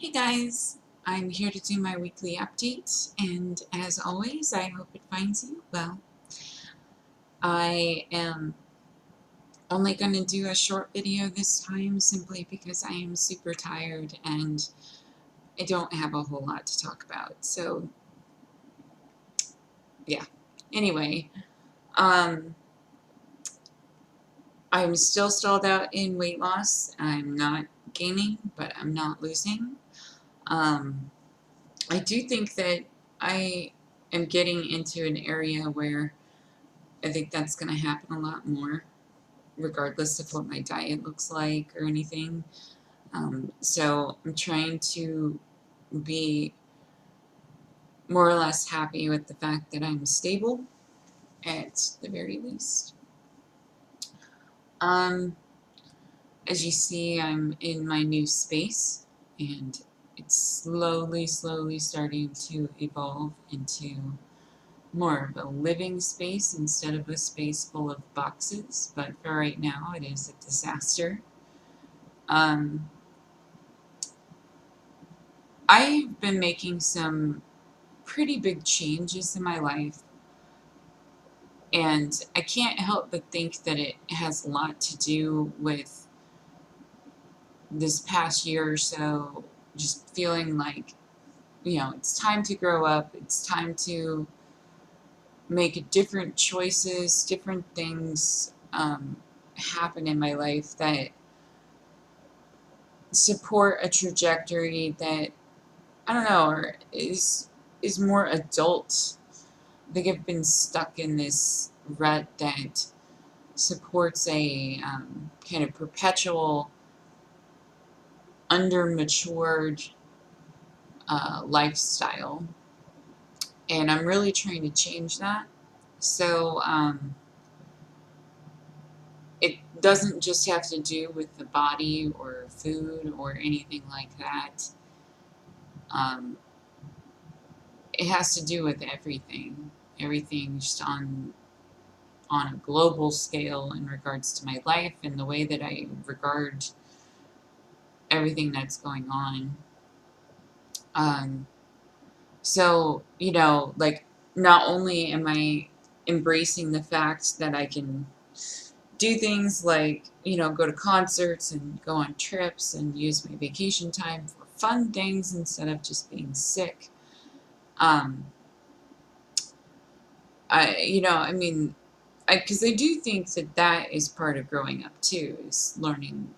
Hey guys, I'm here to do my weekly update, and as always, I hope it finds you well. I am only going to do a short video this time simply because I am super tired and I don't have a whole lot to talk about. So, yeah. Anyway, um, I'm still stalled out in weight loss. I'm not gaining, but I'm not losing. Um, I do think that I am getting into an area where I think that's going to happen a lot more, regardless of what my diet looks like or anything. So I'm trying to be more or less happy with the fact that I'm stable at the very least. Um, as you see, I'm in my new space, and it's slowly starting to evolve into more of a living space instead of a space full of boxes. But for right now, it is a disaster. Um, I've been making some pretty big changes in my life, and I can't help but think that it has a lot to do with this past year or so, just feeling like, it's time to grow up, it's time to make different choices, different things happen in my life that support a trajectory that, I don't know, or is more adult. I think I've been stuck in this rut that supports a kind of perpetual undermatured lifestyle, and I'm really trying to change that. So it doesn't just have to do with the body or food or anything like that. Um, it has to do with everything just on a global scale in regards to my life and the way that I regard everything that's going on. Um, so, like, not only am I embracing the fact that I can do things like, go to concerts and go on trips and use my vacation time for fun things instead of just being sick. Um, I mean, because I do think that that is part of growing up too, is learning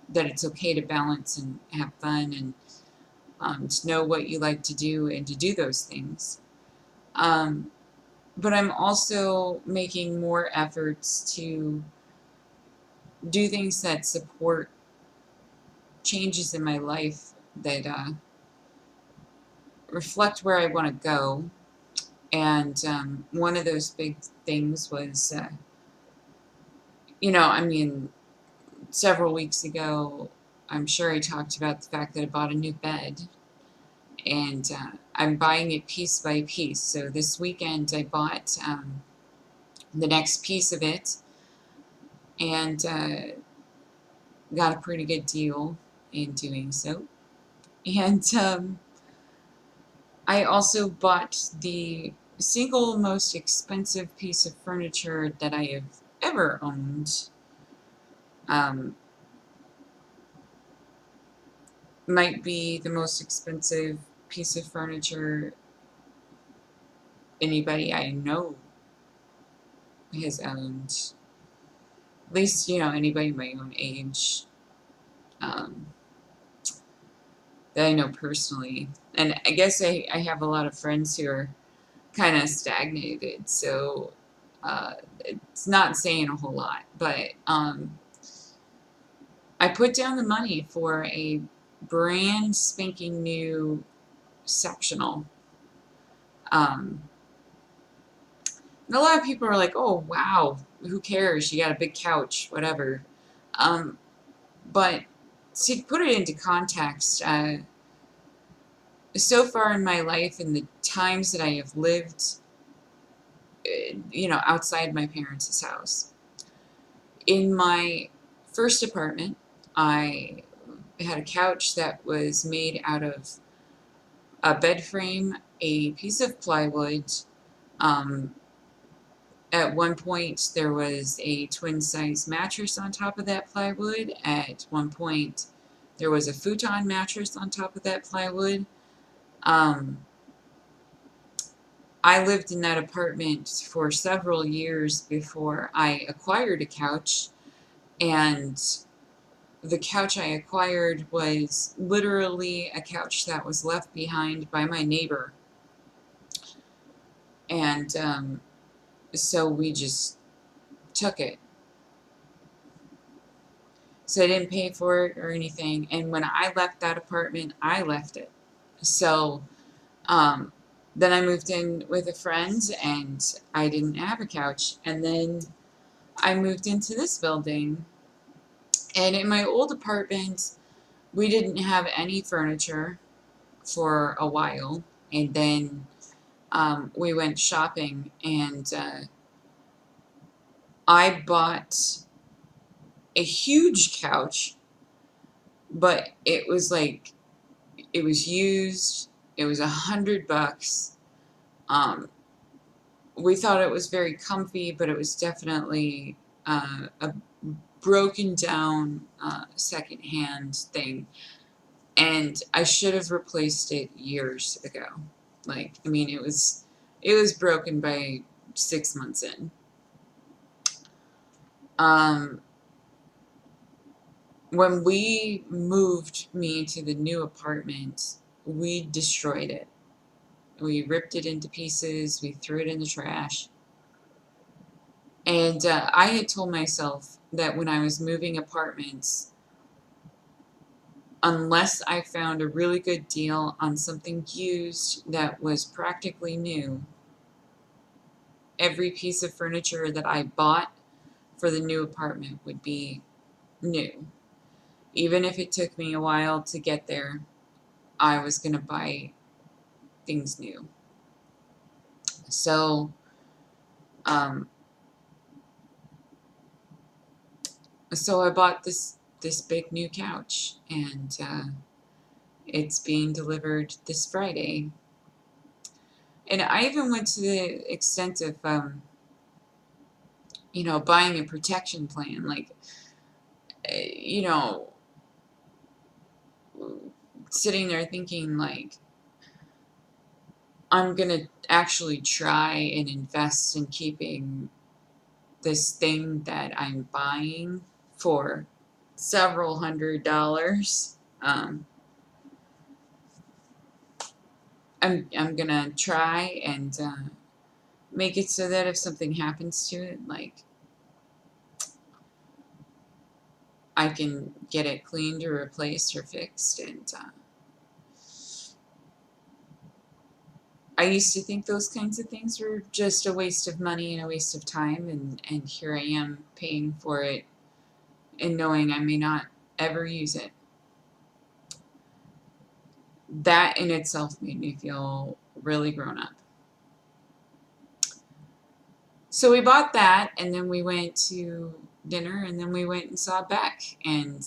that it's okay to balance and have fun and to know what you like to do and to do those things. Um, but I'm also making more efforts to do things that support changes in my life that reflect where I want to go. And one of those big things was, I mean, several weeks ago, I'm sure I talked about the fact that I bought a new bed, and I'm buying it piece by piece. So this weekend, I bought the next piece of it, and got a pretty good deal in doing so. And I also bought the single most expensive piece of furniture that I have ever owned. Um, might be the most expensive piece of furniture anybody I know has owned. At least, anybody my own age um, that I know personally. And I guess I have a lot of friends who are kind of stagnated, so it's not saying a whole lot. But I put down the money for a brand spanking new sectional. Um, and a lot of people are like, "Oh, wow, who cares? You got a big couch, whatever." Um, but to put it into context, so far in my life and the times that I have lived, outside my parents' house, in my first apartment, I had a couch that was made out of a bed frame, a piece of plywood. Um, at one point, there was a twin size mattress on top of that plywood. At one point, there was a futon mattress on top of that plywood. Um, I lived in that apartment for several years before I acquired a couch, and the couch I acquired was literally a couch that was left behind by my neighbor. And so we just took it. So I didn't pay for it or anything. And when I left that apartment, I left it. So um, then I moved in with a friend and I didn't have a couch. And then I moved into this building. And in my old apartment, we didn't have any furniture for a while. And then we went shopping and I bought a huge couch, but it was like, it was used. It was $100. Um, we thought it was very comfy, but it was definitely a broken down secondhand thing. And I should have replaced it years ago. Like, I mean, it was broken by 6 months in. Um, when we moved me to the new apartment, we destroyed it. We ripped it into pieces. We threw it in the trash. And I had told myself that when I was moving apartments, unless I found a really good deal on something used that was practically new, every piece of furniture that I bought for the new apartment would be new. Even if it took me a while to get there, I was going to buy things new. So, um, so I bought this big new couch, and it's being delivered this Friday. And I even went to the extent of, buying a protection plan. Like, you know, sitting there thinking, like, I'm going to actually try and invest in keeping this thing that I'm buying for several $100s. I'm gonna try and make it so that if something happens to it, like, I can get it cleaned or replaced or fixed. And I used to think those kinds of things were just a waste of money and a waste of time, and here I am paying for it and knowing I may not ever use it. That in itself made me feel really grown up. So we bought that, and then we went to dinner, and then we went and saw Beck, and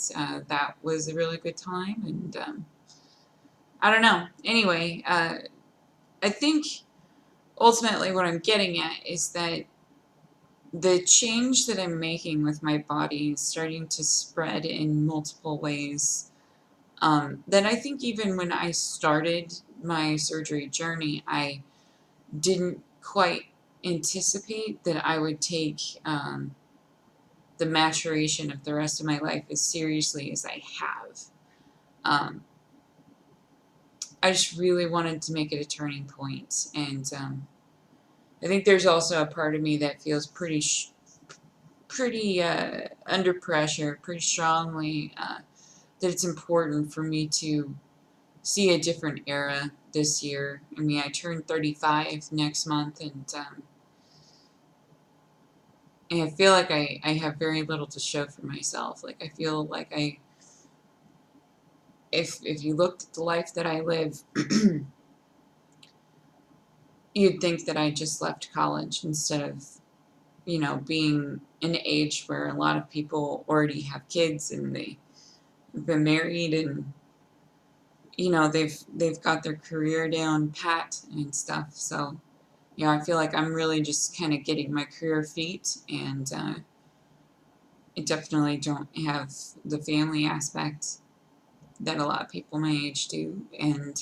that was a really good time. And I don't know. Anyway, I think ultimately what I'm getting at is that the change that I'm making with my body is starting to spread in multiple ways. That I think even when I started my surgery journey, I didn't quite anticipate that I would take the maturation of the rest of my life as seriously as I have. Um, I just really wanted to make it a turning point, and I think there's also a part of me that feels pretty under pressure, pretty strongly, that it's important for me to see a different era this year. I mean, I turn 35 next month, and I feel like I have very little to show for myself. Like, I feel like if you looked at the life that I live, you'd think that I just left college instead of, being an age where a lot of people already have kids and they been married, and you know they've got their career down pat and stuff. So yeah, I feel like I'm really just kind of getting my career feet, and I definitely don't have the family aspect that a lot of people my age do, and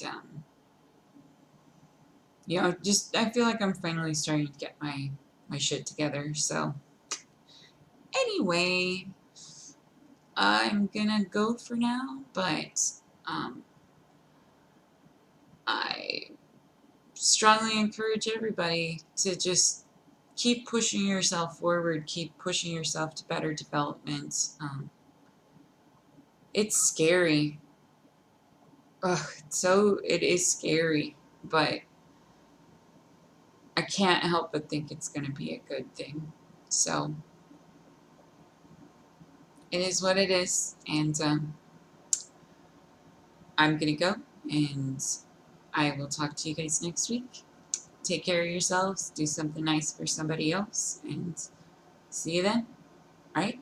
you know, just I feel like I'm finally starting to get my shit together. So anyway, I'm gonna go for now, but um, I strongly encourage everybody to just keep pushing yourself forward, keep pushing yourself to better development. It's scary. Ugh, so it is scary, but I can't help but think it's going to be a good thing. So it is what it is, and I'm going to go, and I will talk to you guys next week. Take care of yourselves, do something nice for somebody else, and see you then. All right?